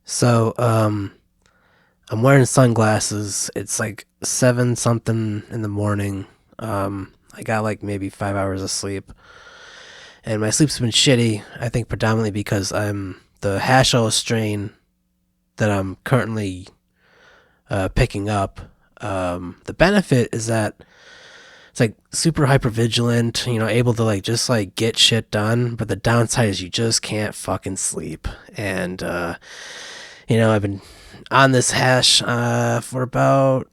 So, I'm wearing sunglasses. It's like 7 something in the morning. I got like maybe 5 hours of sleep. And my sleep's been shitty, I think predominantly because I'm the hash oil strain that I'm currently picking up. The benefit is that it's like super hyper vigilant, able to like just like get shit done. But the downside is you just can't fucking sleep. And I've been on this hash for about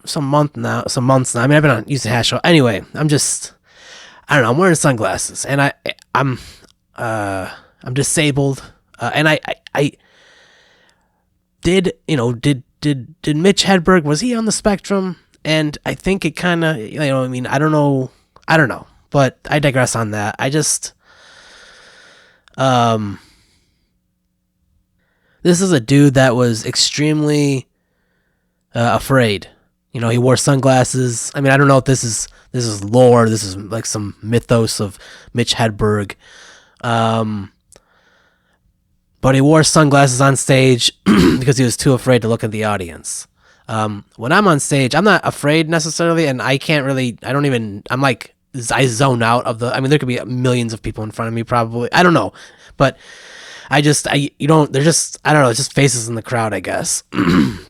some months now. I mean, I've been on using hash. Anyway, I don't know. I'm wearing sunglasses, and I'm disabled, and I did Mitch Hedberg, was he on the spectrum? And I think it kind of I mean, I don't know, but I digress on that. This is a dude that was extremely afraid. He wore sunglasses. I mean, I don't know if this is lore. This is like some mythos of Mitch Hedberg. But he wore sunglasses on stage because he was too afraid to look at the audience. When I'm on stage, I'm not afraid necessarily, and I zone out of I mean, there could be millions of people in front of me probably. I don't know. But they're just, I don't know, it's just faces in the crowd, I guess.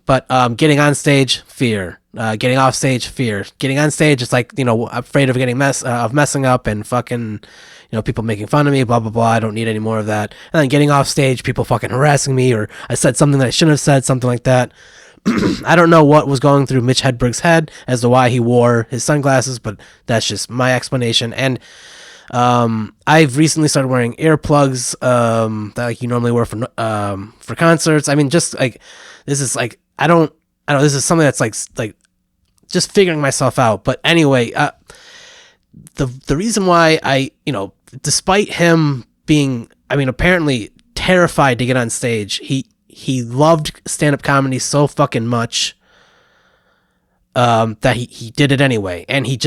But getting on stage, fear. Getting off stage, fear. Getting on stage, it's like, afraid of messing up and fucking, people making fun of me, blah, blah, blah. I don't need any more of that. And then getting off stage, people fucking harassing me, or I said something that I shouldn't have said, something like that. I don't know what was going through Mitch Hedberg's head as to why he wore his sunglasses, but that's just my explanation. And I've recently started wearing earplugs that like you normally wear for concerts. I mean, just like this is like I don't know. This is something that's like just figuring myself out. But anyway, the reason why despite him being, I mean, apparently terrified to get on stage, he loved stand-up comedy so fucking much that he did it anyway, and he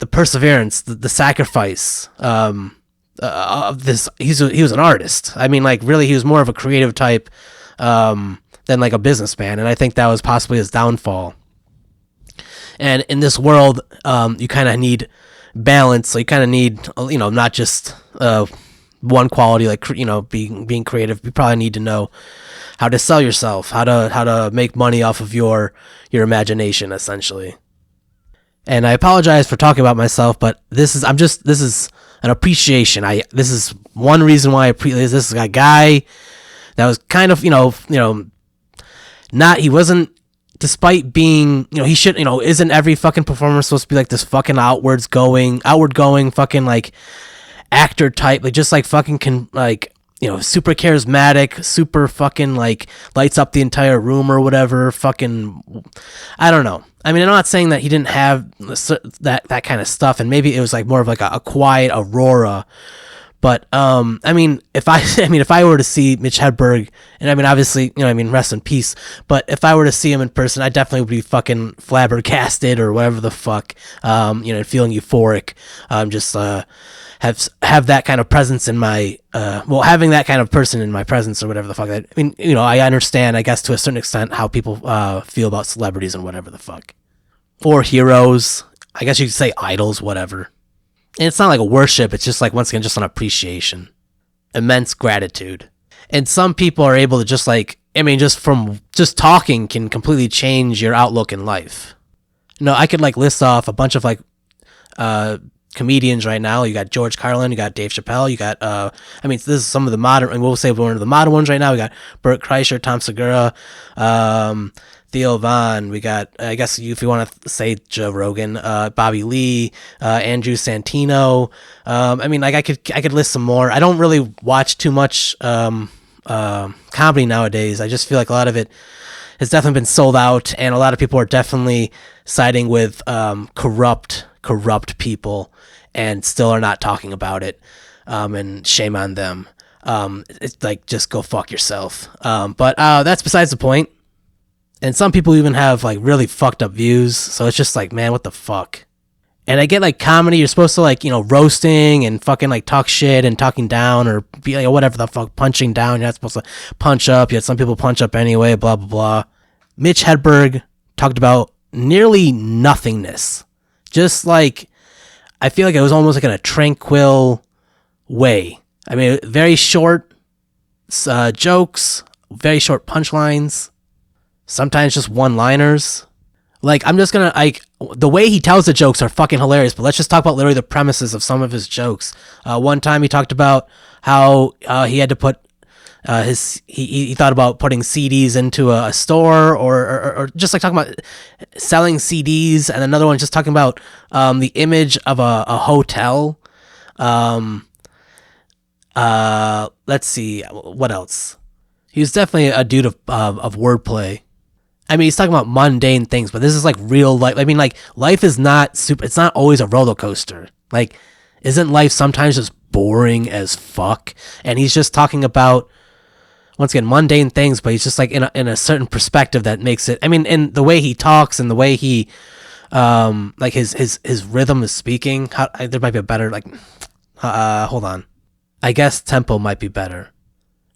the perseverance, the sacrifice of this. He was an artist. I mean, like really, he was more of a creative type than like a businessman, and I think that was possibly his downfall. And in this world, you kind of need balance. So you kind of need, not just one quality, like being creative. You probably need to know how to sell yourself, how to make money off of your imagination, essentially. And I apologize for talking about myself, but this is an appreciation. This is one reason why this is a guy that was kind of, he wasn't, despite being, he should, isn't every fucking performer supposed to be like this fucking outward going fucking like actor type, like just like fucking super charismatic, super fucking like lights up the entire room or whatever. Fucking, I don't know. I mean, I'm not saying that he didn't have that kind of stuff, and maybe it was like more of like a quiet aurora. But I mean, if I were to see Mitch Hedberg, and I mean, obviously, rest in peace. But if I were to see him in person, I definitely would be fucking flabbergasted or whatever the fuck, feeling euphoric. Just have that kind of presence in my having that kind of person in my presence or whatever the fuck. I mean, I understand, I guess, to a certain extent how people feel about celebrities and whatever the fuck, or heroes. I guess you could say idols, whatever. And it's not like a worship. It's just like, once again, just an appreciation, immense gratitude. And some people are able to just like, just from just talking can completely change your outlook in life. I could like list off a bunch of like comedians right now. You got George Carlin, you got Dave Chappelle, you got this is some of the modern, and we'll say one of the modern ones right now. We got Burt Kreischer, Tom Segura, Theo Von. We got, I guess if you want to say Joe Rogan, Bobby Lee, Andrew Santino. I could list some more. I don't really watch too much comedy nowadays. I just feel like a lot of it has definitely been sold out, and a lot of people are definitely siding with corrupt people, and still are not talking about it. And shame on them. It's like, just go fuck yourself. But that's besides the point. And some people even have like really fucked up views. So it's just like, man, what the fuck? And I get like comedy, you're supposed to like, roasting and fucking like talk shit and talking down or be like whatever the fuck, punching down. You're not supposed to punch up, yet some people punch up anyway, blah, blah, blah. Mitch Hedberg talked about nearly nothingness. Just like, I feel like it was almost like in a tranquil way. I mean, very short jokes, very short punchlines, sometimes just one-liners. Like, I'm just gonna, like, the way he tells the jokes are fucking hilarious, but let's just talk about literally the premises of some of his jokes. One time he talked about how he had to put he thought about putting CDs into a store or just like talking about selling CDs, and another one just talking about the image of a hotel. Let's see, what else? He was definitely a dude of wordplay. I mean, he's talking about mundane things, but this is like real life. I mean, like, life is not super, it's not always a roller coaster. Like, isn't life sometimes just boring as fuck? And he's just talking about, once again, mundane things, but he's just like in a certain perspective that makes it, I mean, in the way he talks and the way he, like his rhythm of speaking, there might be a better, like, hold on. I guess tempo might be better.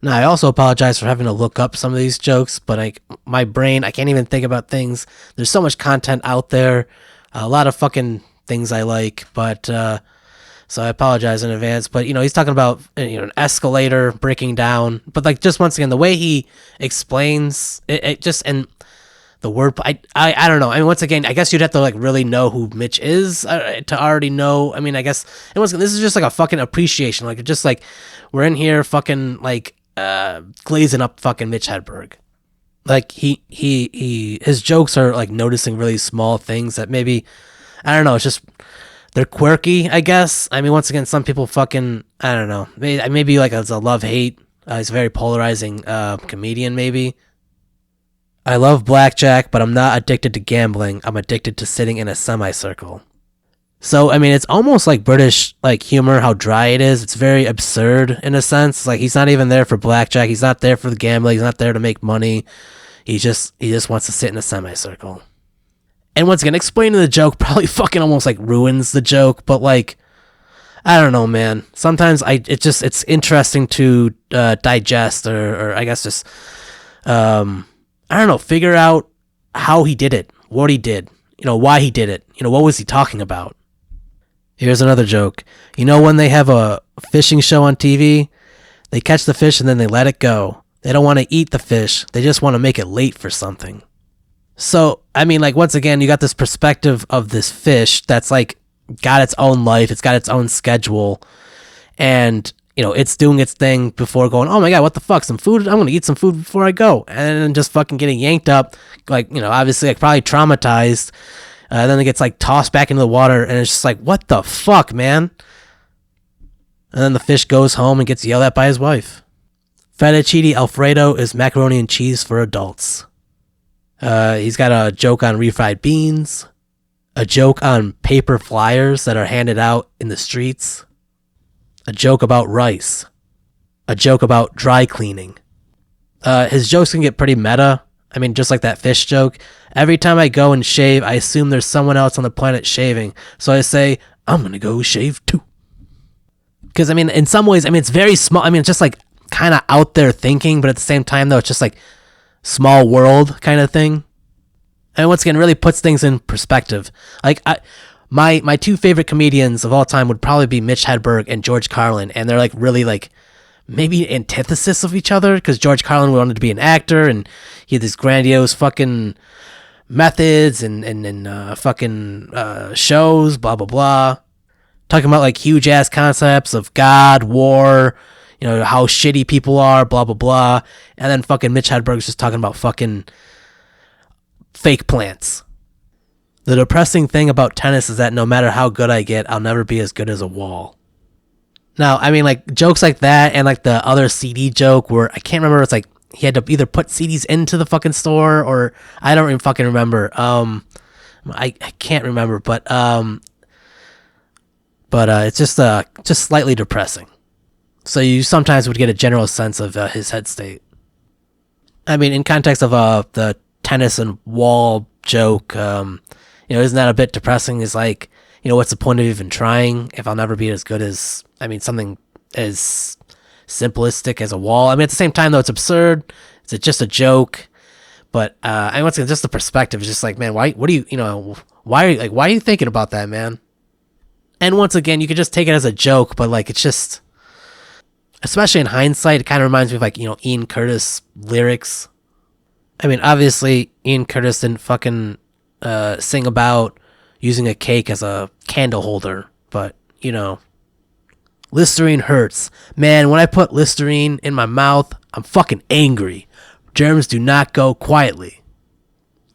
Now, I also apologize for having to look up some of these jokes, but like my brain, I can't even think about things. There's so much content out there, a lot of fucking things I like, but so I apologize in advance. But he's talking about an escalator breaking down, but like just once again the way he explains it just, and the word, I don't know. I mean, once again, I guess you'd have to like really know who Mitch is to already know. I mean, I guess, and once again, this is just like a fucking appreciation, like just like we're in here fucking like glazing up fucking Mitch Hedberg. Like his jokes are like noticing really small things that maybe, I don't know, it's just they're quirky, I guess. I mean, once again, some people fucking, I don't know, maybe like it's a love-hate. He's a very polarizing comedian, maybe. I love blackjack, but I'm not addicted to gambling. I'm addicted to sitting in a semicircle. So, I mean, it's almost like British like humor, how dry it is. It's very absurd in a sense. Like, he's not even there for blackjack. He's not there for the gambling. He's not there to make money. He just wants to sit in a semicircle. And once again, explaining the joke probably fucking almost like ruins the joke. But like, I don't know, man. Sometimes it's interesting to digest or I guess just I don't know, figure out how he did it, what he did, why he did it, what was he talking about. Here's another joke. When they have a fishing show on TV, they catch the fish and then they let it go. They don't want to eat the fish. They just want to make it late for something. So, I mean, like, once again, you got this perspective of this fish that's like got its own life. It's got its own schedule. And, it's doing its thing before going, oh my God, what the fuck? Some food? I'm going to eat some food before I go. And then just fucking getting yanked up, like, obviously like probably traumatized. Then it gets like tossed back into the water, and it's just like, what the fuck, man? And then the fish goes home and gets yelled at by his wife. Fettuccine Alfredo is macaroni and cheese for adults. He's got a joke on refried beans, a joke on paper flyers that are handed out in the streets, a joke about rice, a joke about dry cleaning. His jokes can get pretty meta. I mean, just like that fish joke. Every time I go and shave, I assume there's someone else on the planet shaving. So I say, I'm going to go shave too. Because, I mean, in some ways, I mean, it's very small. I mean, it's just like kind of out there thinking, but at the same time, though, it's just like small world kind of thing. And once again, it really puts things in perspective. Like, my two favorite comedians of all time would probably be Mitch Hedberg and George Carlin. And they're like really like maybe antithesis of each other, because George Carlin wanted to be an actor and he had these grandiose fucking methods and fucking shows, blah, blah, blah. Talking about like huge ass concepts of God, war, how shitty people are, blah, blah, blah. And then fucking Mitch Hedberg's just talking about fucking fake plants. The depressing thing about tennis is that no matter how good I get, I'll never be as good as a wall. Now, I mean, like, jokes like that and like the other CD joke where I can't remember, it's like he had to either put CDs into the fucking store or I don't even fucking remember. I can't remember, but it's just slightly depressing. So you sometimes would get a general sense of his head state. I mean, in context of the tennis and wall joke, isn't that a bit depressing? Is like what's the point of even trying if I'll never be as good as, something as simplistic as a wall. At the same time, though, it's absurd. It's just a joke. But, once again, just the perspective is just like, man, why are you thinking about that, man? And once again, you could just take it as a joke, but, like, it's just, especially in hindsight, it kind of reminds me of, like, Ian Curtis lyrics. Obviously, Ian Curtis didn't fucking sing about using a cake as a candle holder, but, Listerine hurts. Man, when I put Listerine in my mouth, I'm fucking angry. Germs do not go quietly.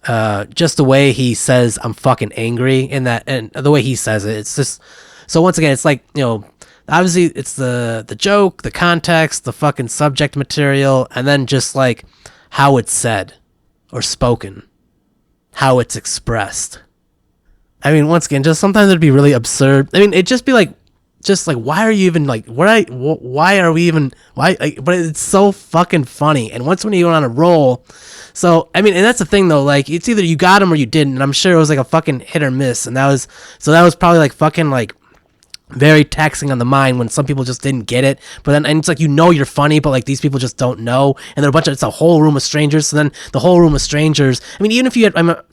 Just the way he says I'm fucking angry in that, and the way he says it, it's just, so once again, it's like, obviously it's the joke, the context, the fucking subject material, and then just like how it's said or spoken, how it's expressed. Once again, just sometimes it'd be really absurd. It'd just be like, why are you even like, why are we even, but it's so fucking funny. And once when you're on a roll, so, and that's the thing though, like, it's either you got him or you didn't, and I'm sure it was like a fucking hit or miss, and that was probably like fucking like very taxing on the mind when some people just didn't get it, but then, and it's like, you're funny, but like these people just don't know, and they're it's a whole room of strangers, so then the whole room of strangers, even if you had,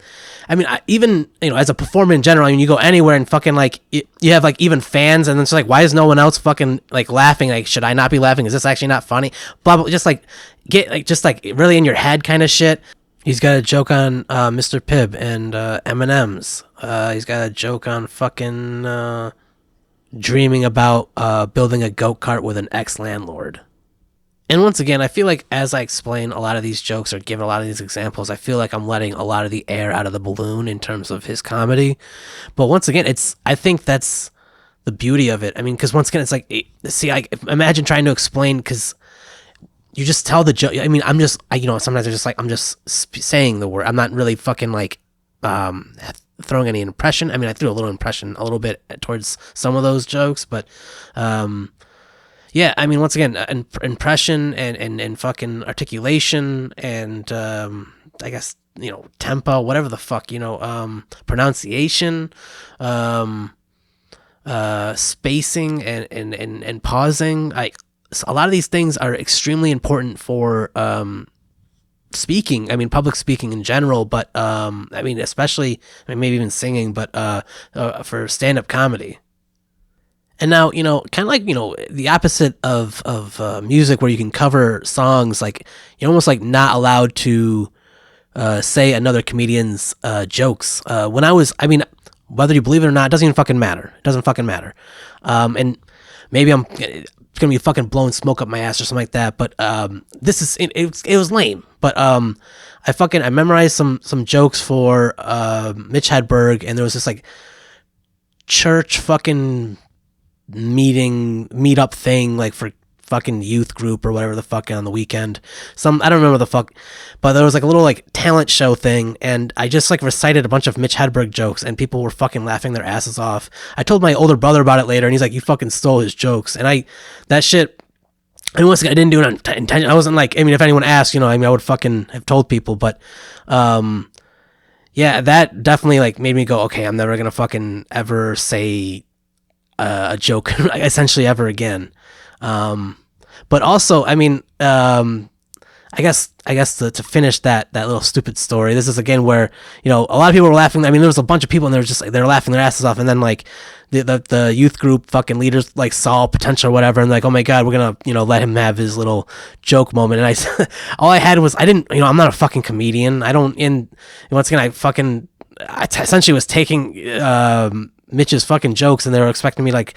even, as a performer in general, you go anywhere and fucking like, you have like even fans, and it's like, why is no one else fucking like laughing? Like, should I not be laughing? Is this actually not funny? Blah, blah, just like, get like, just like really in your head kind of shit. He's got a joke on Mr. Pibb and M&M's. He's got a joke on fucking dreaming about building a go-kart with an ex-landlord. And once again, I feel like as I explain a lot of these jokes or give a lot of these examples, I feel like I'm letting a lot of the air out of the balloon in terms of his comedy. But once again, I think that's the beauty of it. Because once again, it's like, imagine trying to explain, because you just tell the joke. Sometimes I'm just like, I'm just saying the word. I'm not really fucking like throwing any impression. I threw a little bit towards some of those jokes, but yeah, once again, impression and fucking articulation and I guess, tempo, whatever the fuck, pronunciation, spacing and pausing. A lot of these things are extremely important for speaking. Public speaking in general, but especially, maybe even singing, but for stand-up comedy. And now, kind of like, the opposite of music, where you can cover songs, like, you're almost like not allowed to say another comedian's jokes. When I was, whether you believe it or not, it doesn't even fucking matter. It doesn't fucking matter. And maybe I'm going to be fucking blowing smoke up my ass or something like that, but it was lame. But I memorized some jokes for Mitch Hedberg, and there was this like church fucking meetup thing, like for fucking youth group or whatever the fuck on the weekend. I don't remember the fuck, but there was like a little like talent show thing, and I just like recited a bunch of Mitch Hedberg jokes, and people were fucking laughing their asses off. I told my older brother about it later, and he's like, you fucking stole his jokes. And that shit, once again, I didn't do it on intention. I wasn't like, if anyone asked, I would fucking have told people, but yeah, that definitely like made me go, okay, I'm never gonna fucking ever say a joke essentially ever again. But also, I guess to finish that little stupid story, this is again where, a lot of people were laughing. There was a bunch of people, and they were just like, they were laughing their asses off, and then like the youth group fucking leaders like saw potential or whatever, and like, oh my god, we're gonna let him have his little joke moment. And I all I had was, I didn't, I'm not a fucking comedian. Once again, I essentially was taking Mitch's fucking jokes, and they were expecting me like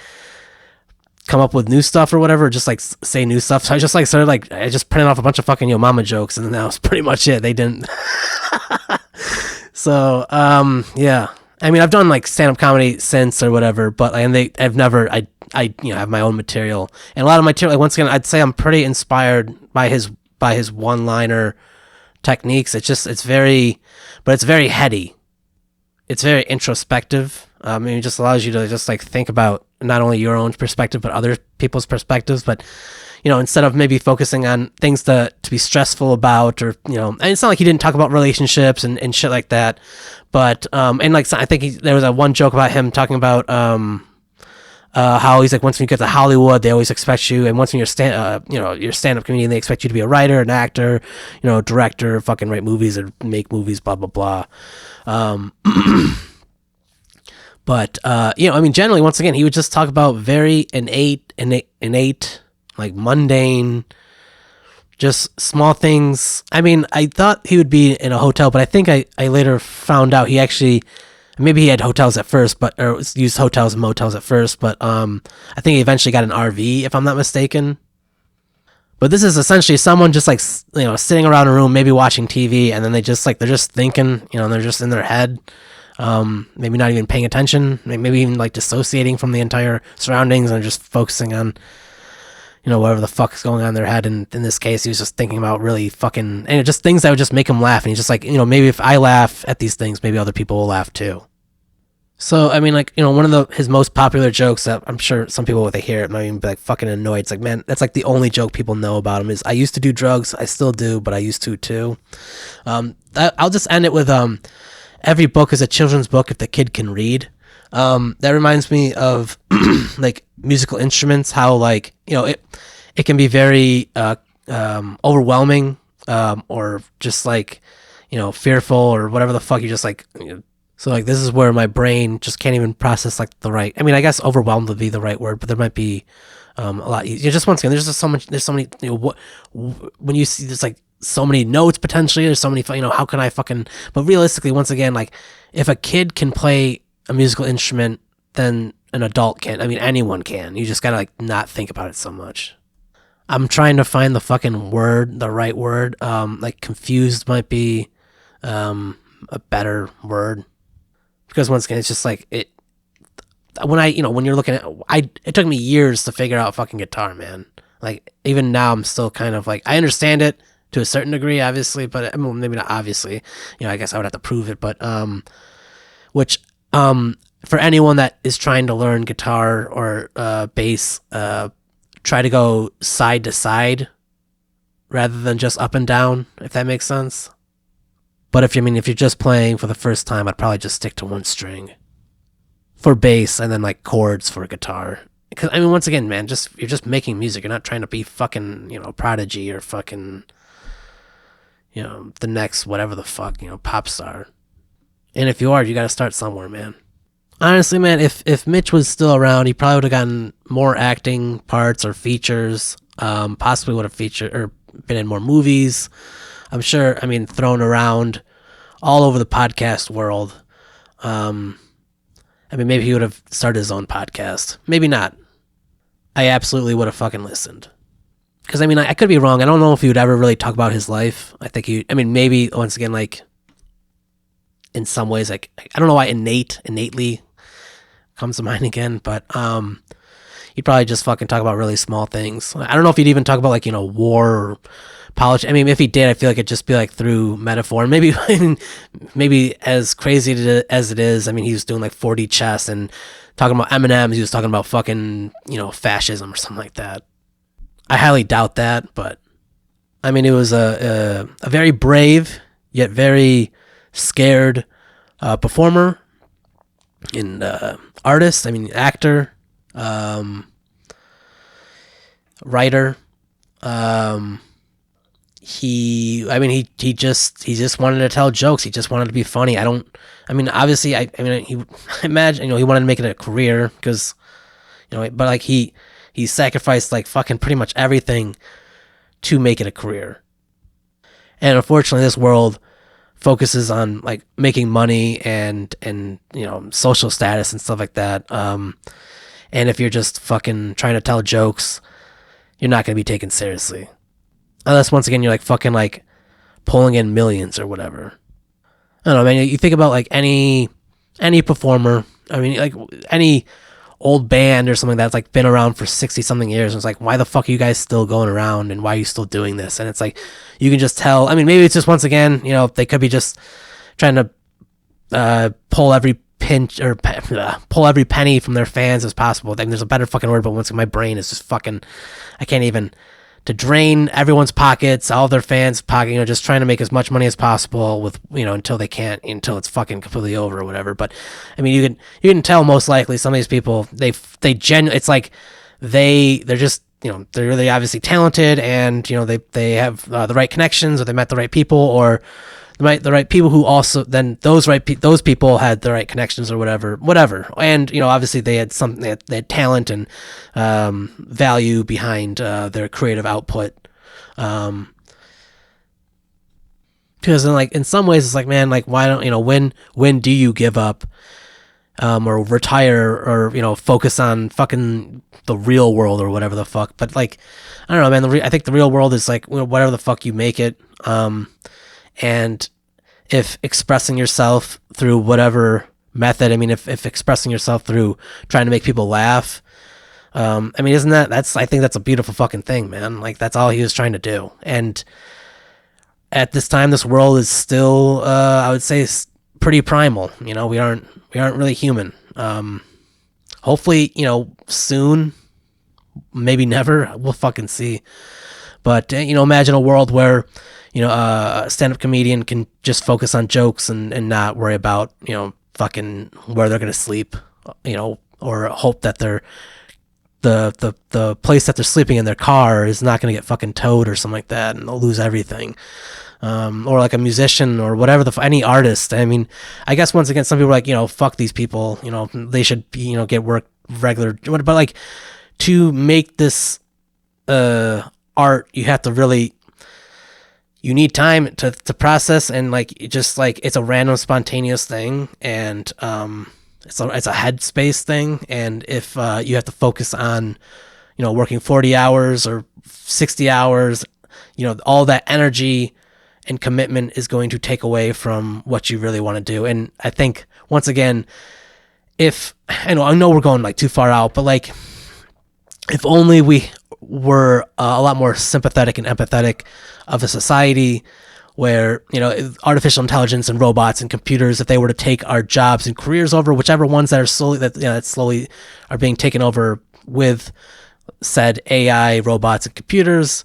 come up with new stuff or whatever, just like say new stuff. So I just like started like, I just printed off a bunch of fucking Yo Mama jokes, and then that was pretty much it. They didn't. So yeah, I've done like stand-up comedy since or whatever, but I've never, I have my own material, and a lot of material, like, once again, I'd say I'm pretty inspired by his one-liner techniques. It's very heady. It's very introspective. It just allows you to just like think about not only your own perspective but other people's perspectives. But instead of maybe focusing on things to be stressful about, or and it's not like he didn't talk about relationships and shit like that. But and like I think there was a one joke about him talking about how he's like, once when you get to Hollywood, they always expect you, and once when you're stand-up comedian, they expect you to be a writer, an actor, director, fucking write movies or make movies, blah blah blah. But generally, once again, he would just talk about very innate, like mundane, just small things. I mean, I thought he would be in a hotel, but I think I later found out he actually. Maybe he had hotels at first, or used hotels and motels at first, but I think he eventually got an RV, if I'm not mistaken. But this is essentially someone just like sitting around a room, maybe watching TV, and then they're just thinking, they're just in their head, maybe not even paying attention, maybe even like dissociating from the entire surroundings and just focusing on whatever the fuck is going on in their head. And in this case, he was just thinking about really fucking, and just things that would just make him laugh. And he's just like, maybe if I laugh at these things, maybe other people will laugh too. So, I mean, like, one of his most popular jokes that I'm sure some people, when they hear it, might even be like fucking annoyed. It's like, man, that's like the only joke people know about him is, I used to do drugs. I still do, but I used to too. I'll just end it with, every book is a children's book if the kid can read. That reminds me of like musical instruments, how like, it can be very, overwhelming, or just like, fearful or whatever the fuck. You just like, so like, this is where my brain just can't even process like the right. I mean, I guess overwhelmed would be the right word, but there might be a lot. Just once again, there's just so much. There's so many. When you see there's like so many notes potentially. There's so many. How can I fucking? But realistically, once again, like if a kid can play a musical instrument, then an adult can. I mean, anyone can. You just gotta like not think about it so much. I'm trying to find the fucking word, the right word. Like confused might be a better word. Because once again, it's just like it. When you're looking at, it took me years to figure out fucking guitar, man. Like even now, I'm still kind of like, I understand it to a certain degree, obviously, but I mean, maybe not obviously. I guess I would have to prove it, but for anyone that is trying to learn guitar or bass, try to go side to side rather than just up and down, if that makes sense. But if you're just playing for the first time, I'd probably just stick to one string for bass and then like chords for guitar. Because I mean, once again, man, you're just making music. You're not trying to be fucking Prodigy or fucking the next whatever the fuck pop star. And if you are, you got to start somewhere, man. Honestly, man, if Mitch was still around, he probably would have gotten more acting parts or features. Possibly would have featured or been in more movies. I'm sure, thrown around all over the podcast world. Maybe he would have started his own podcast. Maybe not. I absolutely would have fucking listened. Because, I could be wrong. I don't know if he would ever really talk about his life. I think maybe, once again, like, in some ways, like, I don't know why innately comes to mind again, but he'd probably just fucking talk about really small things. I don't know if he'd even talk about, like, war or politics. If he did, I feel like it'd just be like through metaphor. And maybe as crazy as it is, he was doing like 4D chess and talking about M&Ms. He was talking about fucking, fascism or something like that. I highly doubt that, but it was a very brave yet very scared performer and artist. Actor, writer. He just wanted to tell jokes. He just wanted to be funny. Obviously, I imagine, he wanted to make it a career because, but like he sacrificed like fucking pretty much everything to make it a career. And unfortunately, this world focuses on like making money and social status and stuff like that. And if you're just fucking trying to tell jokes, you're not going to be taken seriously. Unless once again, you're like fucking like pulling in millions or whatever. I don't know, man. You think about like any performer. Like any old band or something that's like been around for 60 something years. And it's like, why the fuck are you guys still going around and why are you still doing this? And it's like, you can just tell. Maybe it's just once again, they could be just trying to pull every pinch or pull every penny from their fans as possible. I mean, there's a better fucking word, but once my brain is just fucking, I can't even, to drain everyone's pockets, all of their fans' pocket, just trying to make as much money as possible with, until they can't, until it's fucking completely over or whatever. But I mean, you can tell most likely some of these people, it's like they're just, they're really obviously talented, and they have the right connections, or they met the right people, or the right people who also then those people had the right connections or whatever, and obviously they had talent and value behind their creative output, because in some ways it's like, man, like, why don't when do you give up or retire, or focus on fucking the real world or whatever the fuck? But like, I don't know, man, I think the real world is like whatever the fuck you make it. And if expressing yourself through whatever method, I mean, if expressing yourself through trying to make people laugh, I mean, I think that's a beautiful fucking thing, man. Like, that's all he was trying to do. And at this time, this world is still, I would say, pretty primal. We aren't really human. Hopefully, soon, maybe never, we'll fucking see. But, imagine a world where, a stand-up comedian can just focus on jokes and not worry about, fucking where they're going to sleep, or hope that the place that they're sleeping in, their car, is not going to get fucking towed or something like that, and they'll lose everything. Or like a musician or whatever, any artist. I mean, I guess once again, some people are like, fuck these people, they should be, get work regular. But like, to make this art, you have to really, you need time to process, and like, just like, it's a random spontaneous thing, and it's a headspace thing. And if you have to focus on, working 40 hours or 60 hours, all that energy and commitment is going to take away from what you really want to do. And I think, once again, I know we're going like too far out, but like, if only we were a lot more sympathetic and empathetic of a society where, artificial intelligence and robots and computers, if they were to take our jobs and careers over, whichever ones that are slowly are being taken over with said AI, robots, and computers,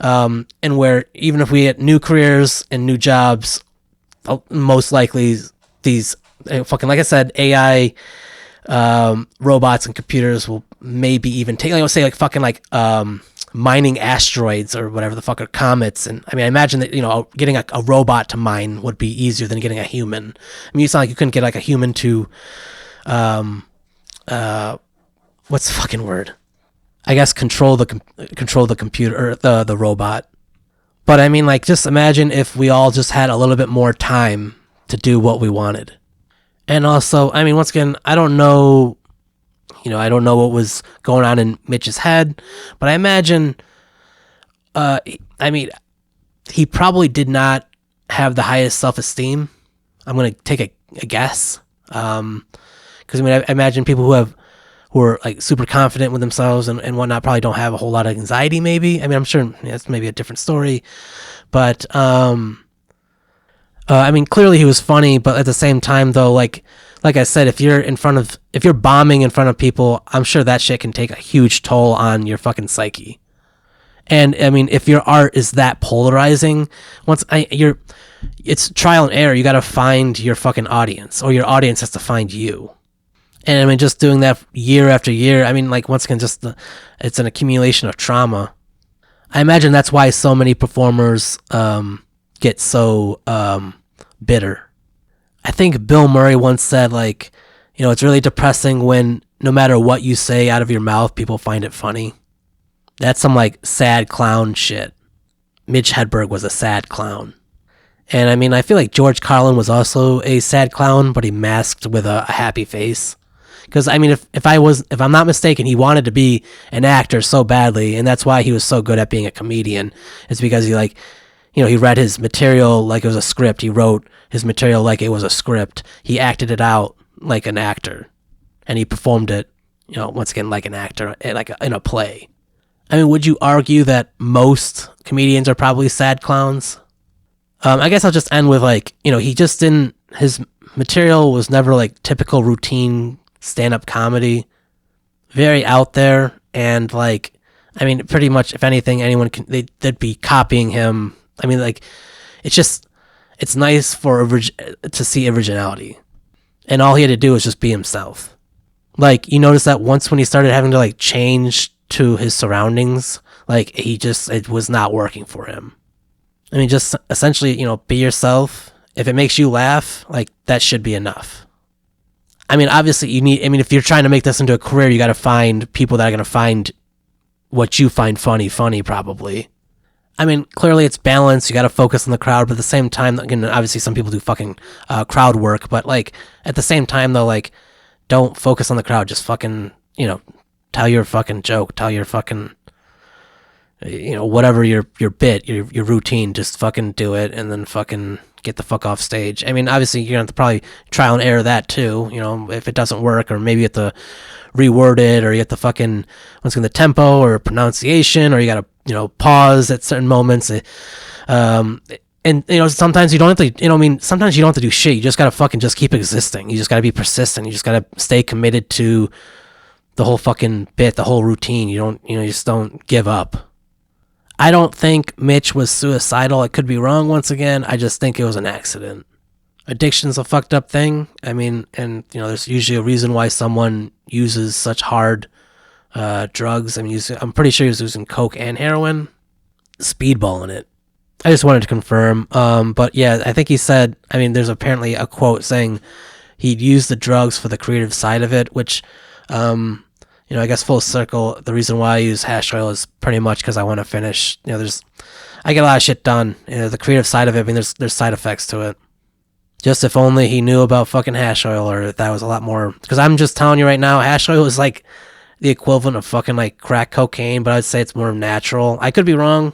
and where even if we had new careers and new jobs, most likely these fucking, like I said, AI, robots and computers will maybe even take, say like fucking like mining asteroids or whatever the fuck, or comets. And I mean, I imagine that getting a robot to mine would be easier than getting a human. I mean, it's not like you couldn't get like a human to what's the fucking word? I guess control the computer, or the robot. But I mean, like, just imagine if we all just had a little bit more time to do what we wanted. And also, I mean, once again, I don't know what was going on in Mitch's head, but I imagine, I mean, he probably did not have the highest self-esteem. I'm going to take a guess. Because I mean, I imagine people who are like super confident with themselves and whatnot probably don't have a whole lot of anxiety, maybe. I mean, I'm sure that's maybe a different story, but I mean, clearly he was funny, but at the same time, though, like I said, if you're bombing in front of people, I'm sure that shit can take a huge toll on your fucking psyche. And I mean, if your art is that polarizing, it's trial and error. You got to find your fucking audience, or your audience has to find you. And I mean, just doing that year after year, I mean, like, once again, it's an accumulation of trauma. I imagine that's why so many performers get so bitter. I think Bill Murray once said, like, it's really depressing when no matter what you say out of your mouth, people find it funny. That's some like sad clown shit. Mitch Hedberg was a sad clown. And I mean, I feel like George Carlin was also a sad clown, but he masked with a happy face. Because I mean, if I'm not mistaken, he wanted to be an actor so badly, and that's why he was so good at being a comedian. It's because he he read his material like it was a script. He wrote his material like it was a script. He acted it out like an actor, and he performed it, once again, like an actor, like in a play. I mean, would you argue that most comedians are probably sad clowns? I guess I'll just end with he just didn't material was never like typical routine stand-up comedy. Very out there, and like, I mean, pretty much if anything, they'd be copying him. I mean, like, it's nice to see originality, and all he had to do was just be himself. Like, you notice that once when he started having to like change to his surroundings, like it was not working for him. I mean, just essentially, be yourself. If it makes you laugh, like, that should be enough. I mean, obviously if you're trying to make this into a career, you got to find people that are going to find what you find funny probably. I mean, clearly it's balanced. You got to focus on the crowd, but at the same time, again, obviously some people do fucking crowd work, but like at the same time though, like, don't focus on the crowd. Just fucking, tell your fucking joke, tell your fucking, whatever your bit, your routine, just fucking do it, and then fucking get the fuck off stage. I mean, obviously you're gonna have to probably trial and error that too, if it doesn't work, or maybe you have to reword it, or you have to fucking, once again, the tempo or pronunciation, or you gotta, pause at certain moments. And sometimes you don't have to, sometimes you don't have to do shit. You just gotta fucking just keep existing. You just gotta be persistent. You just gotta stay committed to the whole fucking bit, the whole routine. You just don't give up. I don't think Mitch was suicidal. I could be wrong once again. I just think it was an accident. Addiction's a fucked up thing. I mean, and there's usually a reason why someone uses such hard drugs. I mean, I'm pretty sure he was using coke and heroin, speedballing it. I just wanted to confirm. But yeah, I think he said, I mean, there's apparently a quote saying he'd use the drugs for the creative side of it, which, I guess full circle, the reason why I use hash oil is pretty much because I want to finish, I get a lot of shit done. The creative side of it, I mean, there's side effects to it. Just if only he knew about fucking hash oil, or if that was a lot more, because I'm just telling you right now, hash oil is like the equivalent of fucking like crack cocaine, but I'd say it's more natural. I could be wrong.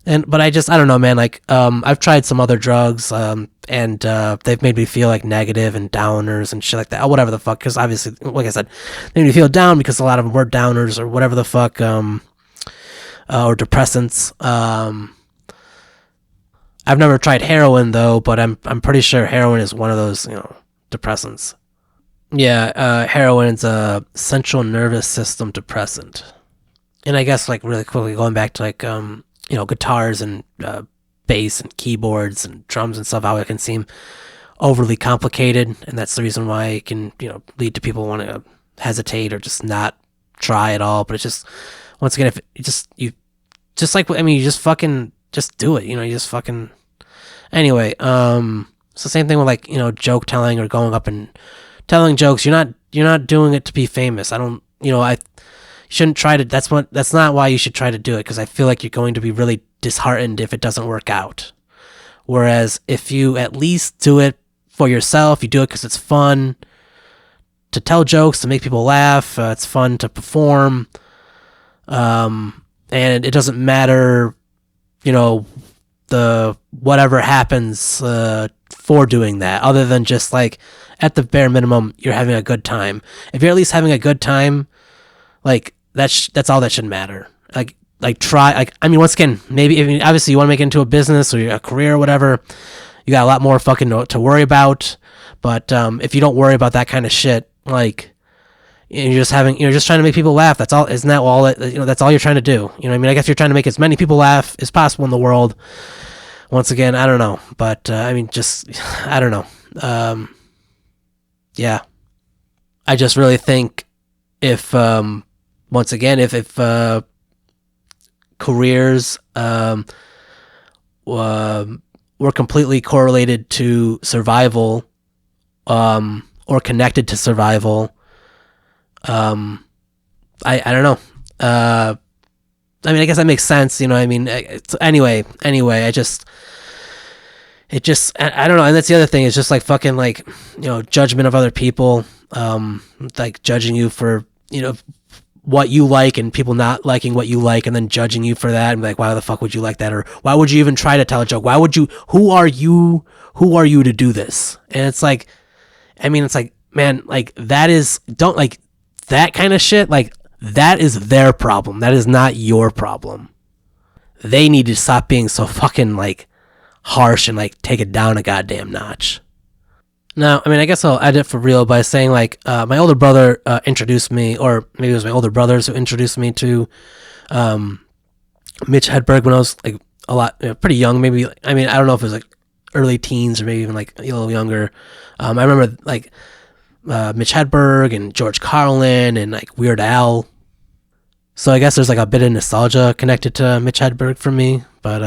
But I don't know, man. Like, I've tried some other drugs, and they've made me feel like negative and downers and shit like that. Whatever the fuck, because obviously, like I said, they made me feel down because a lot of them were downers or whatever the fuck, or depressants. I've never tried heroin though, but I'm pretty sure heroin is one of those, depressants. Yeah, heroin's a central nervous system depressant. And I guess, like, really quickly going back to like guitars and bass and keyboards and drums and stuff, how it can seem overly complicated, and that's the reason why it can lead to people wanting to hesitate or just not try at all. But it's just, once again, if you just fucking just do it, you just fucking, anyway. It's the same thing with like joke telling or going up and telling jokes. You're not doing it to be famous. I shouldn't try to, that's not why you should try to do it, because I feel like you're going to be really disheartened if it doesn't work out. Whereas if you at least do it for yourself, you do it because it's fun to tell jokes, to make people laugh, it's fun to perform, and it doesn't matter, the whatever happens for doing that, other than just like, at the bare minimum, you're having a good time. If you're at least having a good time, like, that's all that should matter. Like try, like, I mean, once again, maybe, obviously you want to make it into a business or a career or whatever, you got a lot more fucking to worry about. But if you don't worry about that kind of shit, like, you're just trying to make people laugh. That's all. Isn't that all? That's all you're trying to do. I mean, I guess you're trying to make as many people laugh as possible in the world. Once again, I don't know, but I mean, just, I don't know. Yeah, I just really think if once again, if careers were completely correlated to survival, or connected to survival, I don't know. I mean, I guess that makes sense. I mean, anyway, I don't know. And that's the other thing. It's just like fucking like, judgment of other people, like judging you for, what you like and people not liking what you like, and then judging you for that and be like, why the fuck would you like that? Or why would you even try to tell a joke? Who are you to do this? And it's like, I mean, it's like, man, like don't like that kind of shit. Like, that is their problem. That is not your problem. They need to stop being so fucking like harsh and like take it down a goddamn notch. Now, I mean, I guess I'll end it for real by saying like my older brother introduced me, or maybe it was my older brothers who introduced me to um, Mitch Hedberg when I was like a lot, pretty young. Maybe, I mean, I don't know if it was like early teens or maybe even like a little younger. I remember like Mitch Hedberg and George Carlin and like Weird Al. So I guess there's like a bit of nostalgia connected to Mitch Hedberg for me. But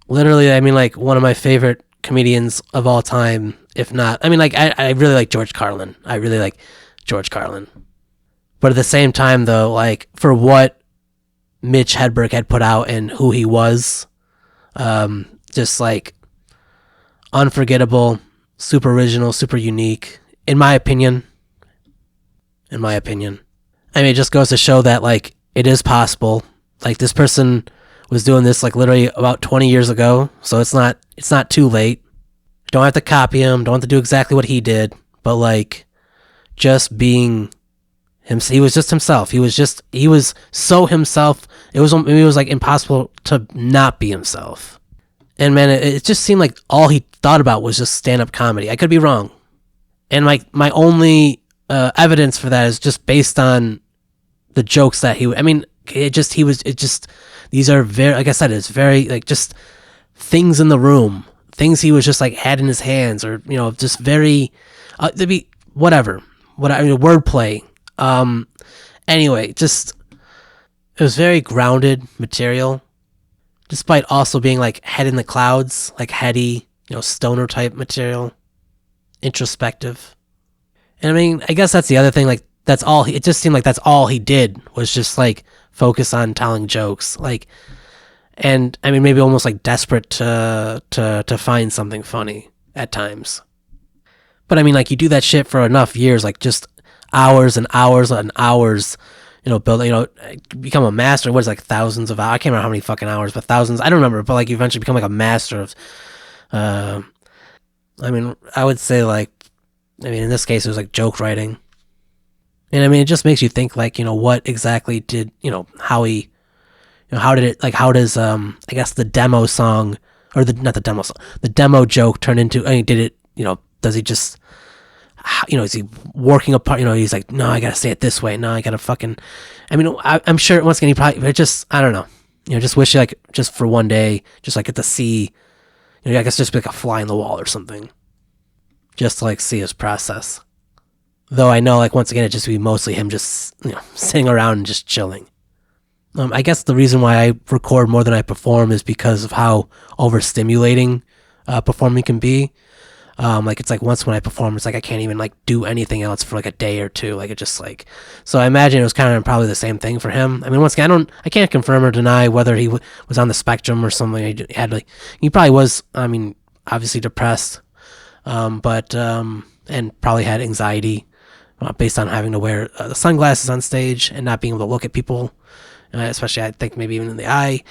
literally, I mean, like one of my favorite comedians of all time, if not, I mean, like I really like George Carlin. I really like George Carlin. But at the same time, though, like for what Mitch Hedberg had put out and who he was, just like unforgettable, super original, super unique, in my opinion. In my opinion. I mean, it just goes to show that, like, it is possible. Like, this person was doing this, like, literally about 20 years ago, so it's not too late. Don't have to copy him, don't have to do exactly what he did, but, like, just being him. He was just himself. He was so himself. It was like, impossible to not be himself. And, man, it just seemed like all he thought about was just stand-up comedy. I could be wrong. And, like, my only evidence for that is just based on the jokes that these are very, like I said, it's very, like, just things in the room, things he was just, like, had in his hands, or, just very, to be, whatever, wordplay. Anyway, just, it was very grounded material, despite also being, like, head in the clouds, like, heady, stoner type material, introspective. And I mean, I guess that's the other thing, like, it just seemed like that's all he did, was just, like, focus on telling jokes, like, and, I mean, maybe almost, like, desperate to find something funny at times. But, I mean, like, you do that shit for enough years, like, just hours and hours and hours, build, become a master, what is, like, thousands of hours, I can't remember how many fucking hours, but thousands, I don't remember, but, like, you eventually become, like, a master of, I mean, I would say, like, in this case, it was like joke writing. And I mean, it just makes you think, like, what exactly did, how he, how did it, like, how does, I guess the demo song, or not the demo song, the demo joke turn into, I mean, did it, does he just, is he working apart, he's like, no, I gotta say it this way, no, I gotta fucking, I mean, I'm sure, once again, he probably, but just, I don't know, just wish, like, just for one day, just, like, get to see, I guess just be like a fly in the wall or something. Just to, like, see his process. Though I know, like, once again, it'd just be mostly him just, sitting around and just chilling. I guess the reason why I record more than I perform is because of how overstimulating performing can be. Like, it's like once when I perform, it's like I can't even, like, do anything else for, like, a day or two. Like, it just, like... So I imagine it was kind of probably the same thing for him. I mean, once again, I can't confirm or deny whether he was on the spectrum or something. He probably was, I mean, obviously depressed. But and probably had anxiety based on having to wear the sunglasses on stage and not being able to look at people, especially, I think, maybe even in the eye.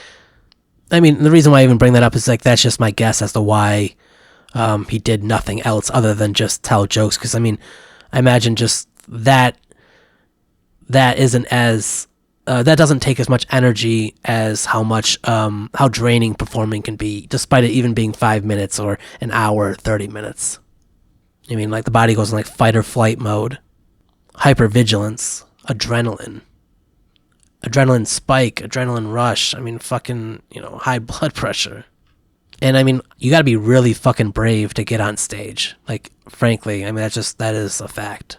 I mean, the reason why I even bring that up is, like, that's just my guess as to why he did nothing else other than just tell jokes. Because, I mean, I imagine just that isn't as that doesn't take as much energy as how draining performing can be, despite it even being 5 minutes or an hour, 30 minutes. I mean, like, the body goes in, like, fight or flight mode, hypervigilance, adrenaline spike, adrenaline rush. I mean, fucking, high blood pressure. And I mean, you gotta be really fucking brave to get on stage. Like, frankly, I mean, that is a fact.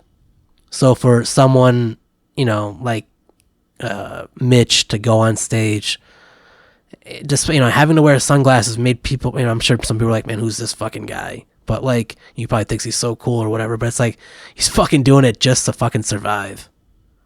So for someone, like, Mitch to go on stage, just, having to wear sunglasses made people, I'm sure some people were like, man, who's this fucking guy? But, like, he probably thinks he's so cool or whatever, but it's like, he's fucking doing it just to fucking survive.